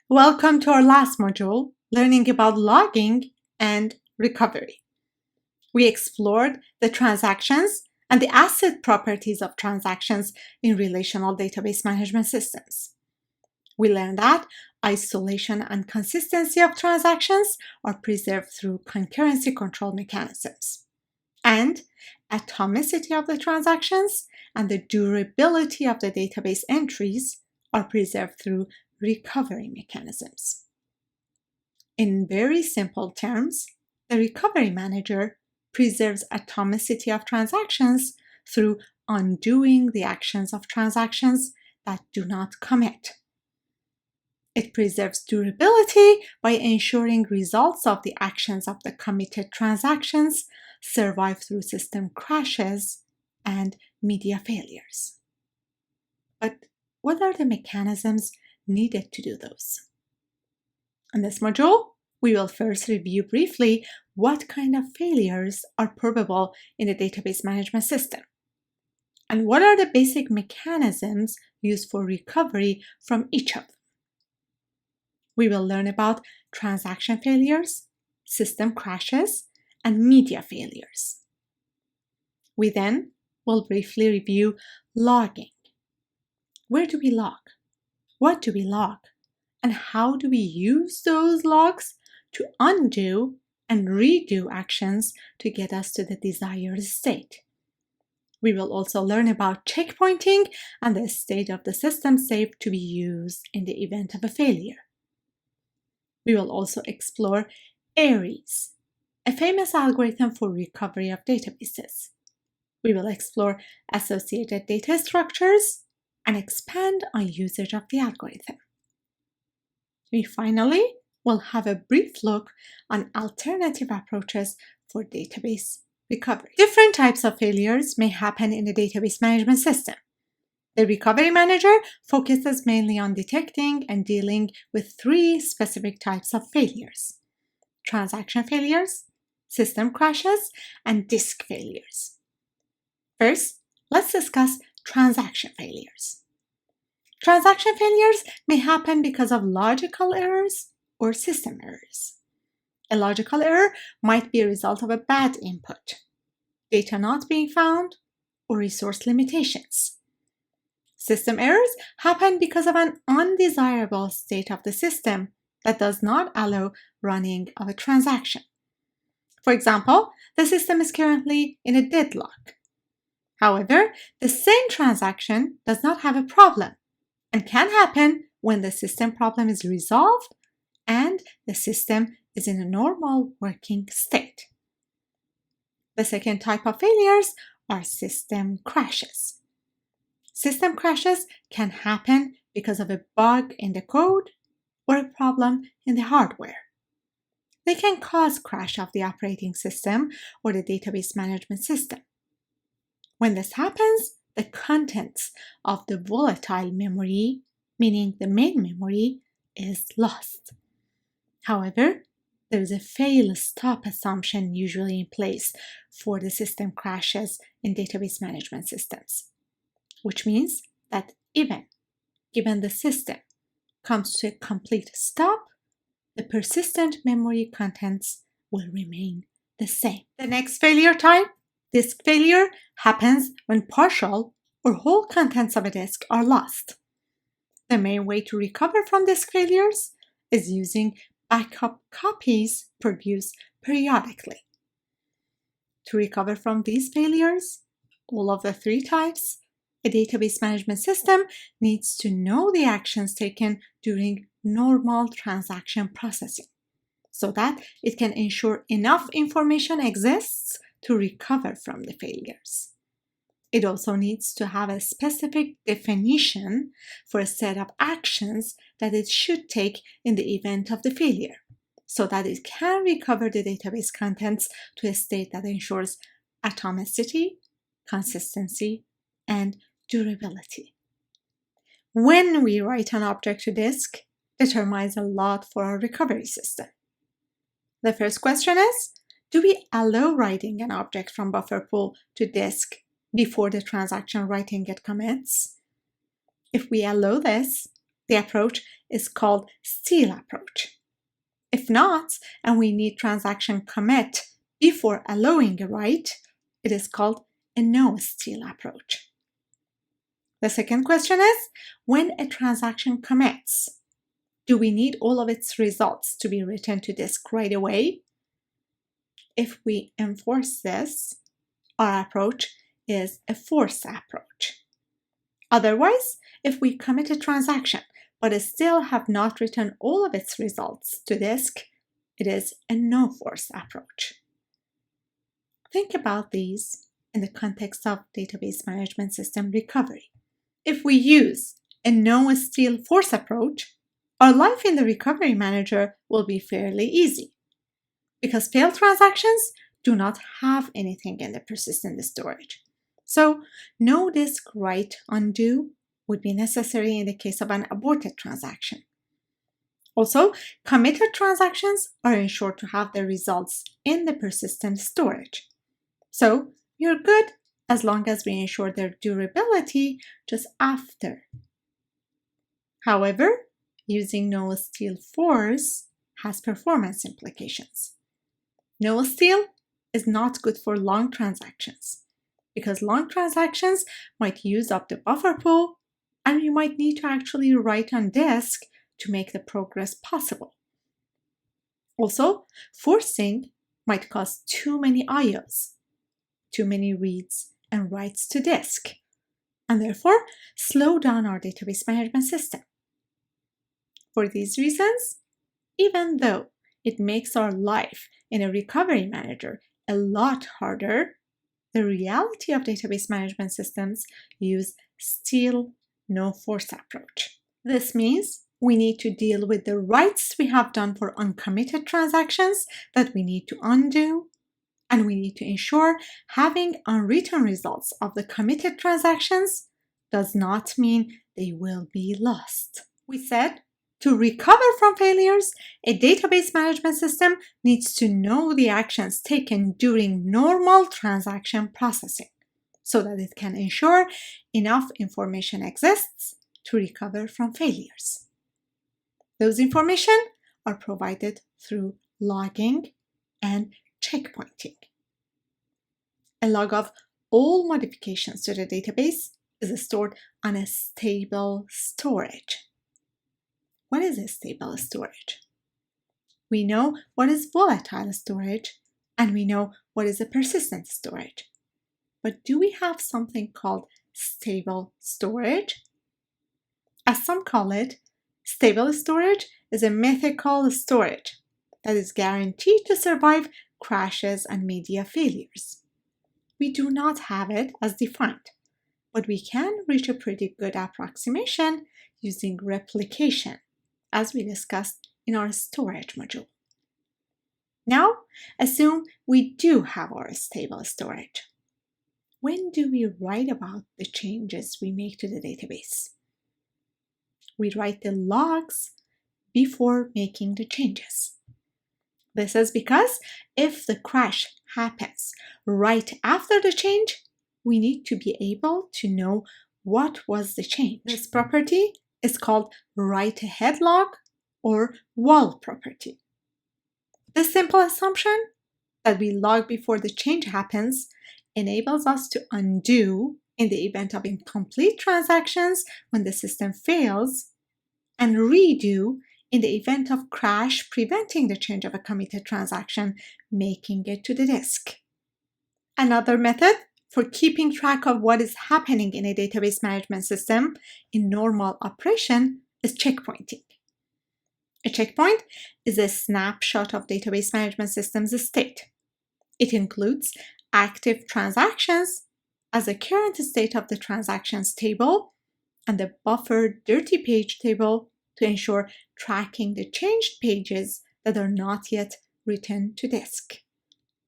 Welcome to our last module, learning about logging and recovery. We explored the transactions and the ACID properties of transactions in relational database management systems. We learned that isolation and consistency of transactions are preserved through concurrency control mechanisms, and atomicity of the transactions and the durability of the database entries are preserved through recovery mechanisms. In very simple terms, the recovery manager preserves atomicity of transactions through undoing the actions of transactions that do not commit. It preserves durability by ensuring results of the actions of the committed transactions survive through system crashes and media failures. But what are the mechanisms needed to do those? In this module, we will first review briefly what kind of failures are probable in the database management system, and what are the basic mechanisms used for recovery from each of them. We will learn about transaction failures, system crashes, and media failures. We then will briefly review logging. Where do we log? What do we log? And how do we use those logs to undo and redo actions to get us to the desired state? We will also learn about checkpointing and the state of the system safe to be used in the event of a failure. We will also explore ARES, a famous algorithm for recovery of databases. We will explore associated data structures and expand on usage of the algorithm. We finally will have a brief look on alternative approaches for database recovery. Different types of failures may happen in the database management system. The recovery manager focuses mainly on detecting and dealing with three specific types of failures: transaction failures, system crashes, and disk failures. First, let's discuss transaction failures. Transaction failures may happen because of logical errors or system errors. A logical error might be a result of a bad input, data not being found, or resource limitations. System errors happen because of an undesirable state of the system that does not allow running of a transaction. For example, the system is currently in a deadlock. However, the same transaction does not have a problem and can happen when the system problem is resolved and the system is in a normal working state. The second type of failures are system crashes. System crashes can happen because of a bug in the code or a problem in the hardware. They can cause crash of the operating system or the database management system. When this happens, the contents of the volatile memory, meaning the main memory, is lost. However, there is a fail-stop assumption usually in place for the system crashes in database management systems, which means that even given the system comes to a complete stop, the persistent memory contents will remain the same. The next failure type, disk failure, happens when partial or whole contents of a disk are lost. The main way to recover from disk failures is using backup copies produced periodically. To recover from these failures, all of the three types, a database management system needs to know the actions taken during normal transaction processing so that it can ensure enough information exists to recover from the failures. It also needs to have a specific definition for a set of actions that it should take in the event of the failure, so that it can recover the database contents to a state that ensures atomicity, consistency, and durability. When we write an object to disk, determines a lot for our recovery system. The first question is, do we allow writing an object from buffer pool to disk before the transaction writing it commits? If we allow this, the approach is called steal approach. If not, and we need transaction commit before allowing a write, it is called a no-steal approach. The second question is, when a transaction commits, do we need all of its results to be written to disk right away? If we enforce this, our approach is a force approach. Otherwise, if we commit a transaction but still have not written all of its results to disk, it is a no-force approach. Think about these in the context of database management system recovery. If we use a no-steal force approach, our life in the recovery manager will be fairly easy because failed transactions do not have anything in the persistent storage. So no disk write undo would be necessary in the case of an aborted transaction. Also, committed transactions are ensured to have their results in the persistent storage. So you're good as long as we ensure their durability just after. However, using no-steal force has performance implications. No-steal is not good for long transactions because long transactions might use up the buffer pool and you might need to actually write on disk to make the progress possible. Also, forcing might cause too many IOs, too many reads and writes to disk, and therefore slow down our database management system. For these reasons, even though it makes our life in a recovery manager a lot harder, the reality of database management systems use steal no-force approach. This means we need to deal with the writes we have done for uncommitted transactions that we need to undo, and we need to ensure having unwritten results of the committed transactions does not mean they will be lost. We said to recover from failures, a database management system needs to know the actions taken during normal transaction processing so that it can ensure enough information exists to recover from failures. Those information are provided through logging and checkpointing. A log of all modifications to the database is stored on a stable storage. What is a stable storage? We know what is volatile storage and we know what is a persistent storage. But do we have something called stable storage? As some call it, stable storage is a mythical storage that is guaranteed to survive crashes and media failures. We do not have it as defined, but we can reach a pretty good approximation using replication, as we discussed in our storage module. Now, assume we do have our stable storage. When do we write about the changes we make to the database? We write the logs before making the changes. This is because if the crash happens right after the change, we need to be able to know what was the change. This property is called write-ahead log or WAL property. This simple assumption that we log before the change happens enables us to undo in the event of incomplete transactions when the system fails and redo in the event of crash preventing the change of a committed transaction making it to the disk. Another method for keeping track of what is happening in a database management system in normal operation is checkpointing. A checkpoint is a snapshot of database management system's state. It includes active transactions as a current state of the transactions table and the buffered dirty page table to ensure tracking the changed pages that are not yet written to disk.